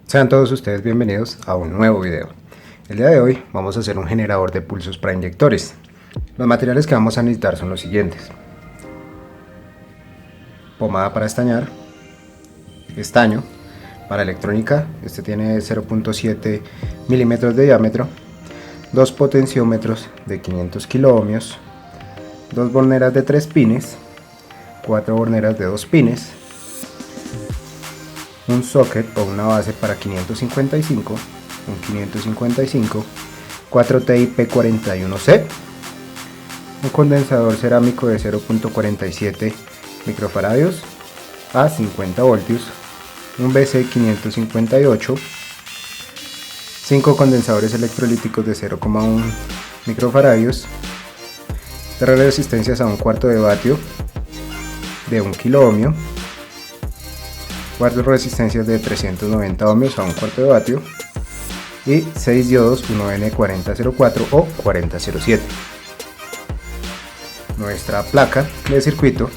Sean todos ustedes bienvenidos a un nuevo video. El día de hoy vamos a hacer un generador de pulsos para inyectores. Los materiales que vamos a necesitar son los siguientes: pomada para estañar, estaño para electrónica, este tiene 0.7 milímetros de diámetro, dos potenciómetros de 500 kiloohmios, dos borneras de 3 pines, 4 borneras de 2 pines, un socket o una base para 555, un 555, 4 TIP 41C, un condensador cerámico de 0.47 microfaradios a 50 voltios, un BC 558, 5 condensadores electrolíticos de 0,1 microfaradios, 3 resistencias a un cuarto de vatio de 1 kiloohmio, 4 resistencias de 390 ohmios a un cuarto de vatio y 6 diodos 1N4004 o 4007. Nuestra placa de circuito,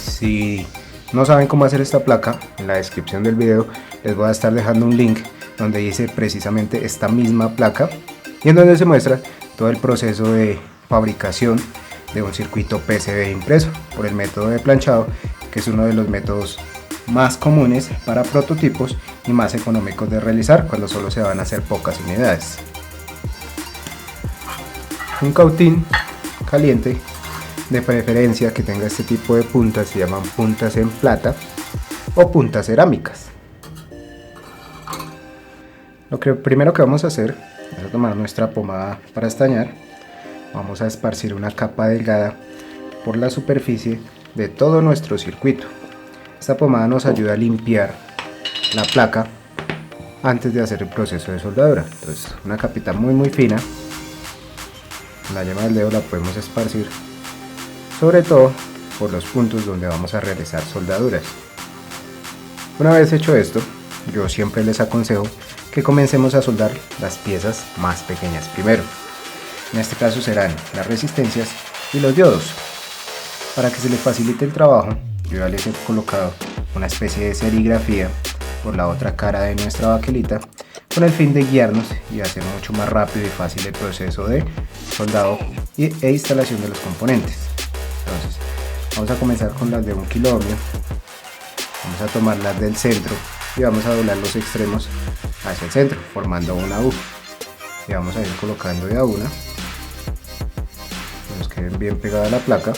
si no saben cómo hacer esta placa, en la descripción del video les voy a estar dejando un link donde dice precisamente esta misma placa y en donde se muestra todo el proceso de fabricación de un circuito PCB impreso por el método de planchado, que es uno de los métodos más comunes para prototipos y más económicos de realizar cuando solo se van a hacer pocas unidades. Un cautín caliente, de preferencia que tenga este tipo de puntas, se llaman puntas en plata o puntas cerámicas. Lo que primero que vamos a hacer es tomar nuestra pomada para estañar. Vamos a esparcir una capa delgada por la superficie de todo nuestro circuito. Esta pomada nos ayuda a limpiar la placa antes de hacer el proceso de soldadura. Entonces, una capita muy fina, con la yema del dedo la podemos esparcir, sobre todo por los puntos donde vamos a realizar soldaduras. Una vez hecho esto, yo siempre les aconsejo que comencemos a soldar las piezas más pequeñas primero. En este caso serán las resistencias y los diodos. Para que se les facilite el trabajo, yo ya les he colocado una especie de serigrafía por la otra cara de nuestra baquelita con el fin de guiarnos y hacer mucho más rápido y fácil el proceso de soldado e instalación de los componentes. Entonces, vamos a comenzar con las de 1 kiloohmio. Vamos a tomar las del centro y vamos a doblar los extremos hacia el centro formando una U y vamos a ir colocando de a una que nos queden bien pegada a la placa.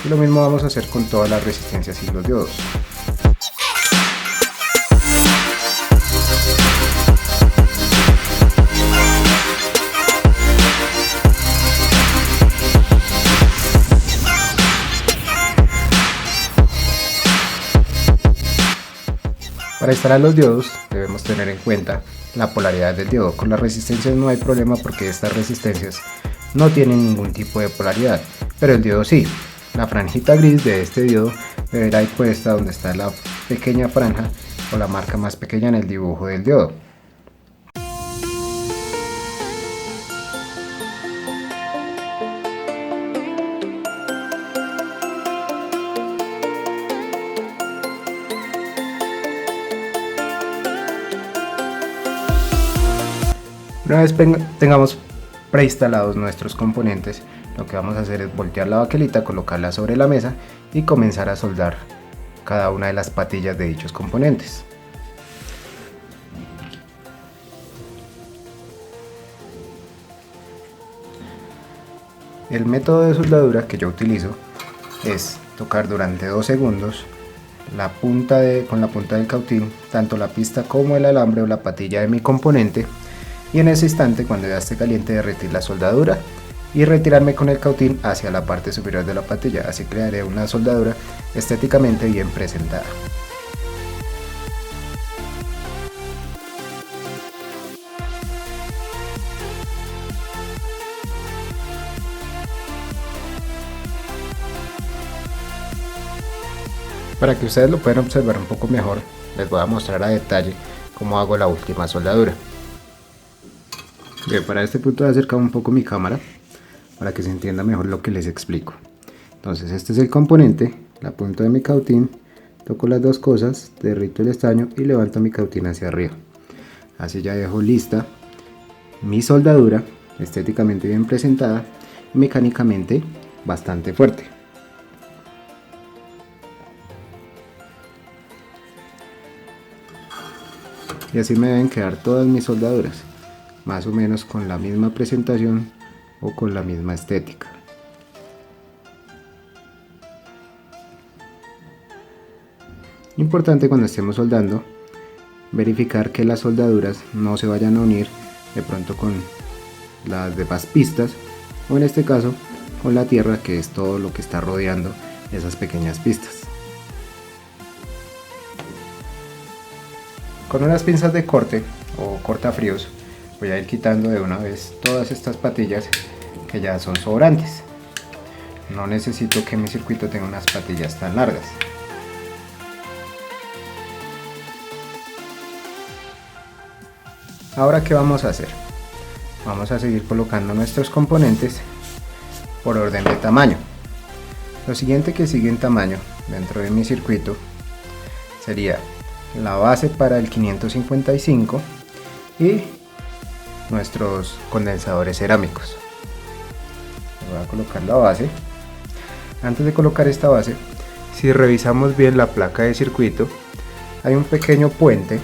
Y lo mismo vamos a hacer con todas las resistencias y los diodos. Para instalar los diodos debemos tener en cuenta la polaridad del diodo. Con las resistencias no hay problema porque estas resistencias no tienen ningún tipo de polaridad, pero el diodo sí. La franjita gris de este diodo deberá ir puesta donde está la pequeña franja o la marca más pequeña en el dibujo del diodo. Una vez tengamos preinstalados nuestros componentes, lo que vamos a hacer es voltear la baquelita, colocarla sobre la mesa y comenzar a soldar cada una de las patillas de dichos componentes. El método de soldadura que yo utilizo es tocar durante 2 segundos con la punta del cautín tanto la pista como el alambre o la patilla de mi componente, y en ese instante, cuando ya esté caliente, derretir la soldadura y retirarme con el cautín hacia la parte superior de la patilla. Así crearé una soldadura estéticamente bien presentada. Para que ustedes lo puedan observar un poco mejor, les voy a mostrar a detalle cómo hago la última soldadura. Bien, para este punto he acercado un poco mi cámara para que se entienda mejor lo que les explico. Entonces, este es el componente, la punta de mi cautín, toco las dos cosas, derrito el estaño y levanto mi cautín hacia arriba. Así ya dejo lista mi soldadura, estéticamente bien presentada y mecánicamente bastante fuerte. Y así me deben quedar todas mis soldaduras, más o menos con la misma presentación o con la misma estética. Importante cuando estemos soldando verificar que las soldaduras no se vayan a unir de pronto con las demás pistas, o en este caso con la tierra, que es todo lo que está rodeando esas pequeñas pistas. Con unas pinzas de corte o cortafríos voy a ir quitando de una vez todas estas patillas que ya son sobrantes. No necesito que mi circuito tenga unas patillas tan largas. Ahora, ¿qué vamos a hacer? Vamos a seguir colocando nuestros componentes por orden de tamaño. Lo siguiente que sigue en tamaño dentro de mi circuito sería la base para el 555 y nuestros condensadores cerámicos. Voy a colocar la base. Antes de colocar esta base, si revisamos bien la placa de circuito, hay un pequeño puente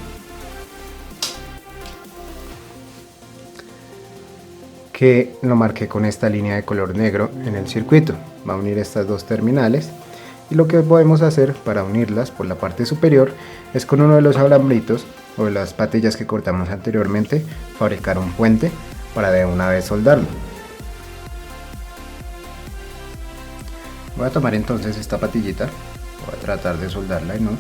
que lo marqué con esta línea de color negro en el circuito. Va a unir estas dos terminales, y lo que podemos hacer para unirlas por la parte superior es con uno de los alambritos o de las patillas que cortamos anteriormente fabricar un puente para de una vez soldarlo. Voy a tomar entonces esta patillita, voy a tratar de soldarla y no.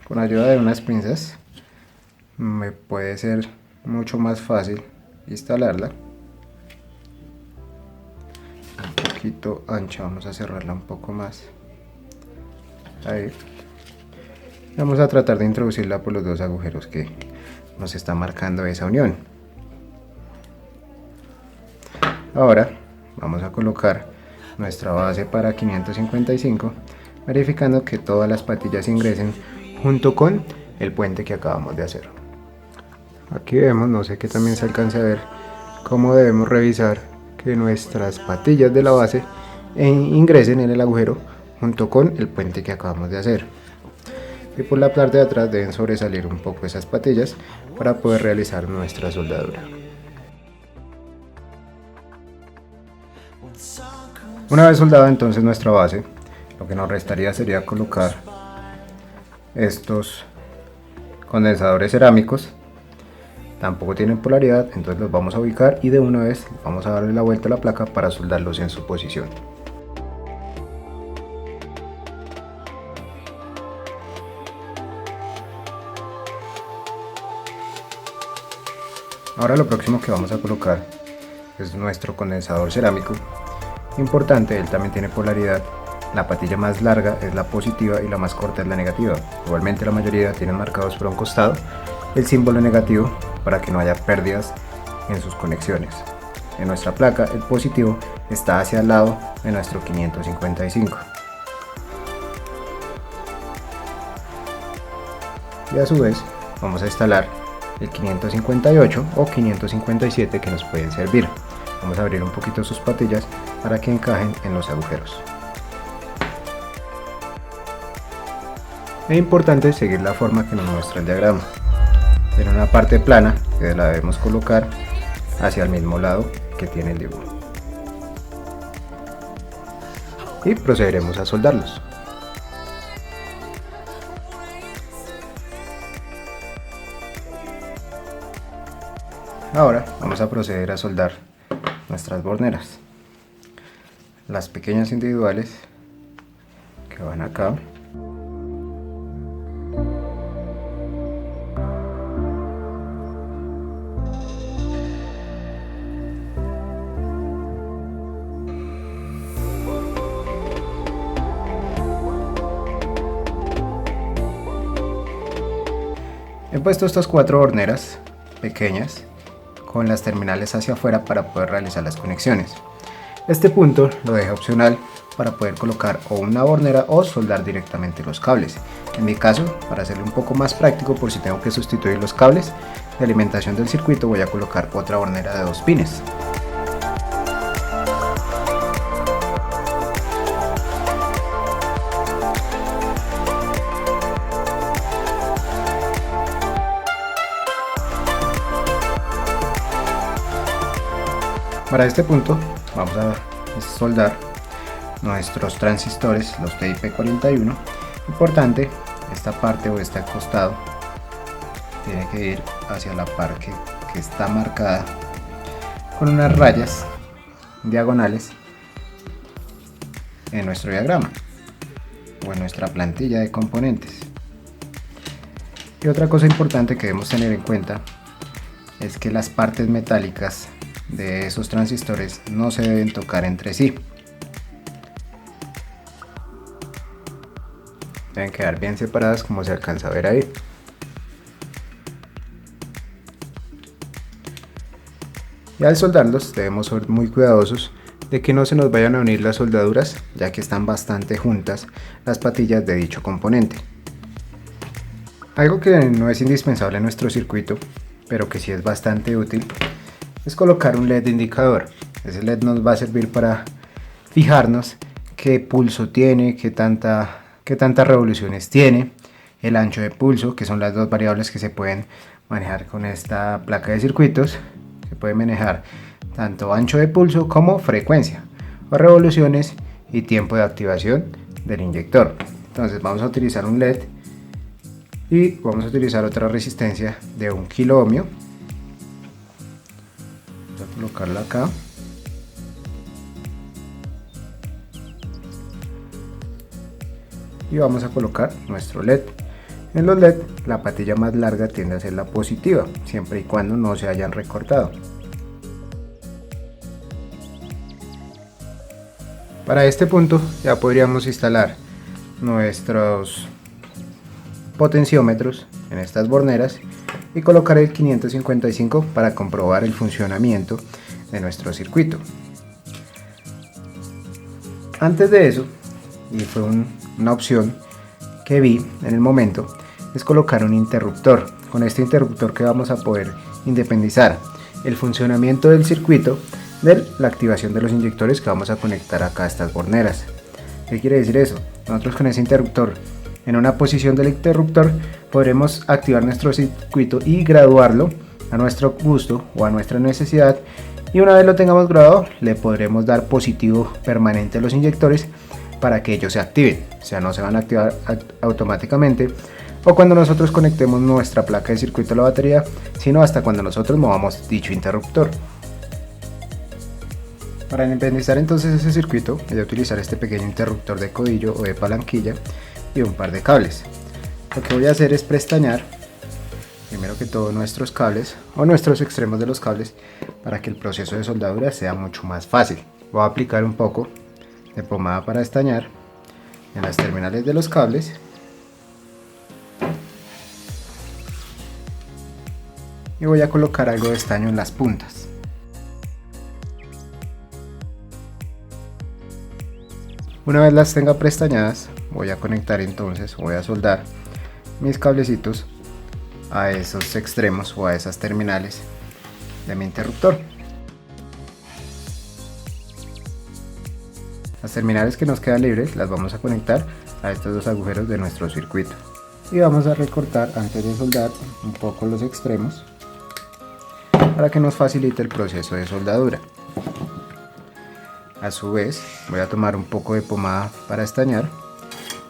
Con ayuda de unas pinzas me puede ser mucho más fácil instalarla. Un poquito ancha, vamos a cerrarla un poco más. Ahí. Vamos a tratar de introducirla por los dos agujeros que nos está marcando esa unión. Ahora vamos a colocar nuestra base para 555, verificando que todas las patillas ingresen junto con el puente que acabamos de hacer. Aquí vemos, no sé que también se alcance a ver cómo debemos revisar que nuestras patillas de la base ingresen en el agujero junto con el puente que acabamos de hacer. Y por la parte de atrás deben sobresalir un poco esas patillas para poder realizar nuestra soldadura. Una vez soldada entonces nuestra base, lo que nos restaría sería colocar estos condensadores cerámicos. Tampoco tienen polaridad, entonces los vamos a ubicar y de una vez vamos a darle la vuelta a la placa para soldarlos en su posición. Ahora lo próximo que vamos a colocar es nuestro condensador cerámico. Importante, él también tiene polaridad. La patilla más larga es la positiva y la más corta es la negativa. Igualmente la mayoría tienen marcados por un costado el símbolo negativo para que no haya pérdidas en sus conexiones. En nuestra placa el positivo está hacia el lado de nuestro 555. Y a su vez vamos a instalar el 558 o 557 que nos pueden servir. Vamos a abrir un poquito sus patillas para que encajen en los agujeros. Es importante seguir la forma que nos muestra el diagrama. Tiene una parte plana que la debemos colocar hacia el mismo lado que tiene el dibujo. Y procederemos a soldarlos. Ahora vamos a proceder a soldar nuestras borneras. Las pequeñas individuales que van acá. He puesto estas 4 horneras pequeñas con las terminales hacia afuera para poder realizar las conexiones. Este punto lo dejo opcional para poder colocar o una bornera o soldar directamente los cables. En mi caso, para hacerlo un poco más práctico, por si tengo que sustituir los cables de alimentación del circuito, voy a colocar otra bornera de 2 pines. Para este punto vamos a soldar nuestros transistores, los TIP41. Importante, esta parte o este costado tiene que ir hacia la parte que está marcada con unas rayas diagonales en nuestro diagrama o en nuestra plantilla de componentes. Y otra cosa importante que debemos tener en cuenta es que las partes metálicas de esos transistores no se deben tocar entre sí. Deben quedar bien separadas, como se alcanza a ver ahí. Y al soldarlos debemos ser muy cuidadosos de que no se nos vayan a unir las soldaduras, ya que están bastante juntas las patillas de dicho componente. Algo que no es indispensable en nuestro circuito, pero que sí es bastante útil, es colocar un LED indicador. Ese LED nos va a servir para fijarnos qué pulso tiene, qué tantas revoluciones tiene, el ancho de pulso, que son las dos variables que se pueden manejar con esta placa de circuitos. Se puede manejar tanto ancho de pulso como frecuencia, o revoluciones y tiempo de activación del inyector. Entonces vamos a utilizar un LED y vamos a utilizar otra resistencia de 1 kilo ohmio. Vamos a colocarla acá. Y vamos a colocar nuestro LED. En los LED la patilla más larga tiende a ser la positiva, siempre y cuando no se hayan recortado. Para este punto ya podríamos instalar nuestros potenciómetros en estas borneras y colocar el 555 para comprobar el funcionamiento de nuestro circuito. Antes de eso, y fue una opción que vi en el momento, es colocar un interruptor. Con este interruptor que vamos a poder independizar el funcionamiento del circuito de la activación de los inyectores que vamos a conectar acá a estas borneras. ¿Qué quiere decir eso? Nosotros con ese interruptor, en una posición del interruptor, podremos activar nuestro circuito y graduarlo a nuestro gusto o a nuestra necesidad, y una vez lo tengamos graduado le podremos dar positivo permanente a los inyectores para que ellos se activen, o sea, no se van a activar automáticamente o cuando nosotros conectemos nuestra placa de circuito a la batería, sino hasta cuando nosotros movamos dicho interruptor. Para independizar entonces ese circuito, voy a utilizar este pequeño interruptor de codillo o de palanquilla y un par de cables. Lo que voy a hacer es prestañar primero que todo nuestros cables o nuestros extremos de los cables para que el proceso de soldadura sea mucho más fácil. Voy a aplicar un poco de pomada para estañar en las terminales de los cables y voy a colocar algo de estaño en las puntas. Una vez las tenga prestañadas, voy a conectar entonces, voy a soldar mis cablecitos a esos extremos o a esas terminales de mi interruptor. Las terminales que nos quedan libres las vamos a conectar a estos dos agujeros de nuestro circuito y vamos a recortar antes de soldar un poco los extremos para que nos facilite el proceso de soldadura. A su vez voy a tomar un poco de pomada para estañar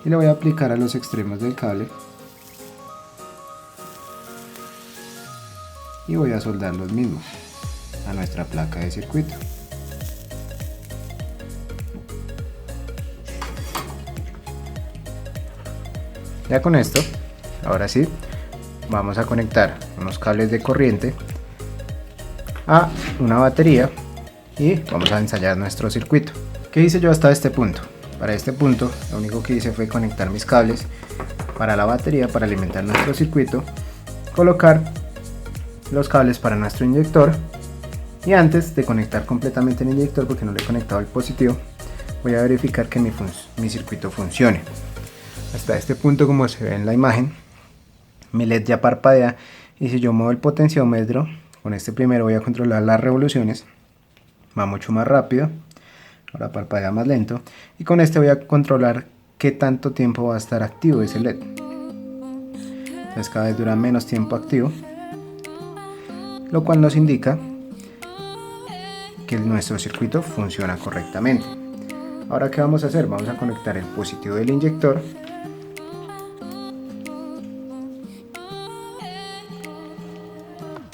y le voy a aplicar a los extremos del cable y voy a soldar los mismos a nuestra placa de circuito. Ya con esto, ahora sí, vamos a conectar unos cables de corriente a una batería y vamos a ensayar nuestro circuito. ¿Qué hice yo hasta este punto? Para este punto lo único que hice fue conectar mis cables para la batería para alimentar nuestro circuito, colocar los cables para nuestro inyector y antes de conectar completamente el inyector, porque no le he conectado el positivo, voy a verificar que mi circuito funcione. Hasta este punto, como se ve en la imagen, mi LED ya parpadea, y si yo muevo el potenciómetro, con este primero voy a controlar las revoluciones, va mucho más rápido, ahora parpadea más lento, y con este voy a controlar qué tanto tiempo va a estar activo ese LED. Entonces cada vez dura menos tiempo activo, lo cual nos indica que nuestro circuito funciona correctamente. Ahora, ¿qué vamos a hacer? Vamos a conectar el positivo del inyector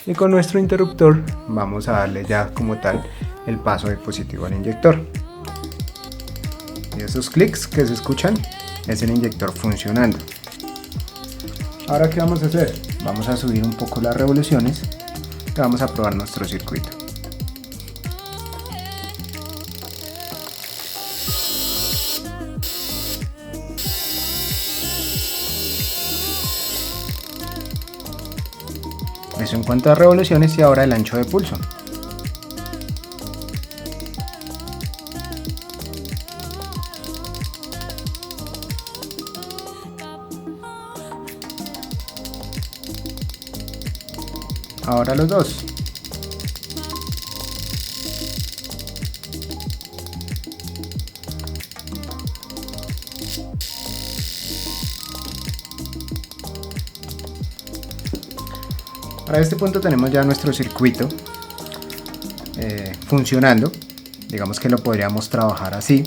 y con nuestro interruptor vamos a darle ya como tal el paso de positivo al inyector. Y esos clics que se escuchan es el inyector funcionando. Ahora, ¿qué vamos a hacer? Vamos a subir un poco las revoluciones y vamos a probar nuestro circuito. Eso en cuanto a revoluciones, y ahora el ancho de pulso. Ahora los dos. Para este punto tenemos ya nuestro circuito funcionando. Digamos que lo podríamos trabajar así,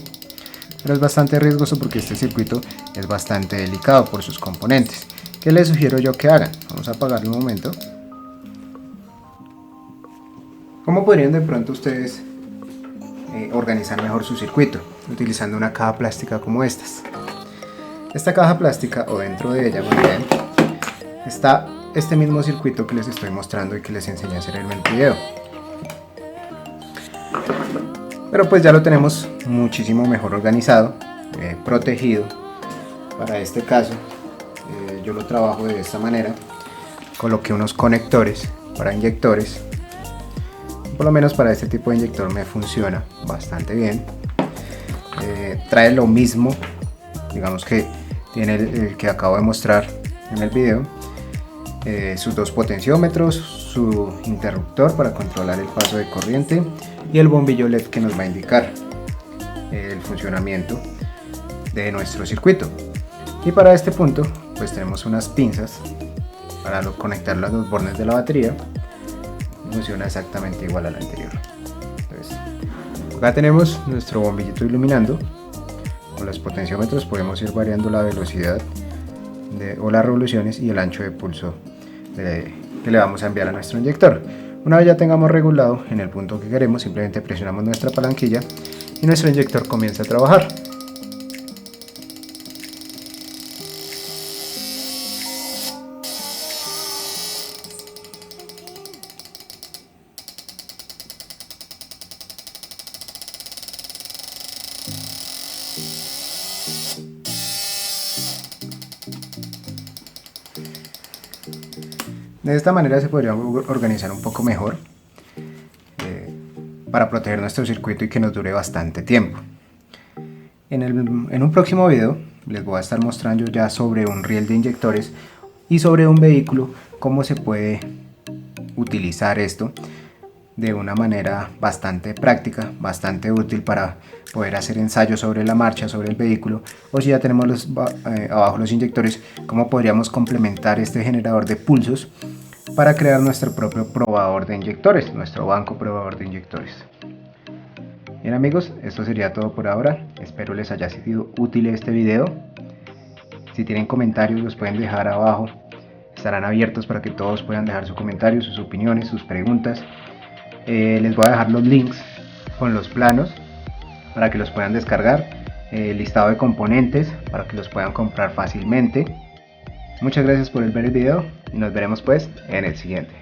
pero es bastante riesgoso porque este circuito es bastante delicado por sus componentes. ¿Qué les sugiero yo que hagan? Vamos a apagarlo un momento. ¿Cómo podrían de pronto ustedes organizar mejor su circuito? Utilizando una caja plástica como estas. Esta caja plástica, o dentro de ella, muy bien, está este mismo circuito que les estoy mostrando y que les enseñé a hacer en el video. Pero pues ya lo tenemos muchísimo mejor organizado, protegido. Para este caso yo lo trabajo de esta manera. Coloqué unos conectores para inyectores. Por lo menos para este tipo de inyector me funciona bastante bien. Trae lo mismo, digamos que tiene el que acabo de mostrar en el video. Sus dos potenciómetros, su interruptor para controlar el paso de corriente y el bombillo LED que nos va a indicar el funcionamiento de nuestro circuito. Y para este punto pues tenemos unas pinzas para conectar los dos bornes de la batería. Funciona exactamente igual al anterior. Entonces, acá tenemos nuestro bombillito iluminando. Con los potenciómetros podemos ir variando la velocidad o las revoluciones y el ancho de pulso que le vamos a enviar a nuestro inyector. Una vez ya tengamos regulado en el punto que queremos, simplemente presionamos nuestra palanquilla y nuestro inyector comienza a trabajar. De esta manera se podría organizar un poco mejor para proteger nuestro circuito y que nos dure bastante tiempo. En un próximo video les voy a estar mostrando ya sobre un riel de inyectores y sobre un vehículo cómo se puede utilizar esto de una manera bastante práctica, bastante útil para poder hacer ensayos sobre la marcha, sobre el vehículo, o si ya tenemos abajo los inyectores, cómo podríamos complementar este generador de pulsos para crear nuestro propio probador de inyectores, nuestro banco probador de inyectores. Bien amigos, esto sería todo por ahora, espero les haya sido útil este video. Si tienen comentarios los pueden dejar abajo, estarán abiertos para que todos puedan dejar sus comentarios, sus opiniones, sus preguntas. Les voy a dejar los links con los planos para que los puedan descargar, el listado de componentes para que los puedan comprar fácilmente. Muchas gracias por ver el video y nos veremos pues en el siguiente.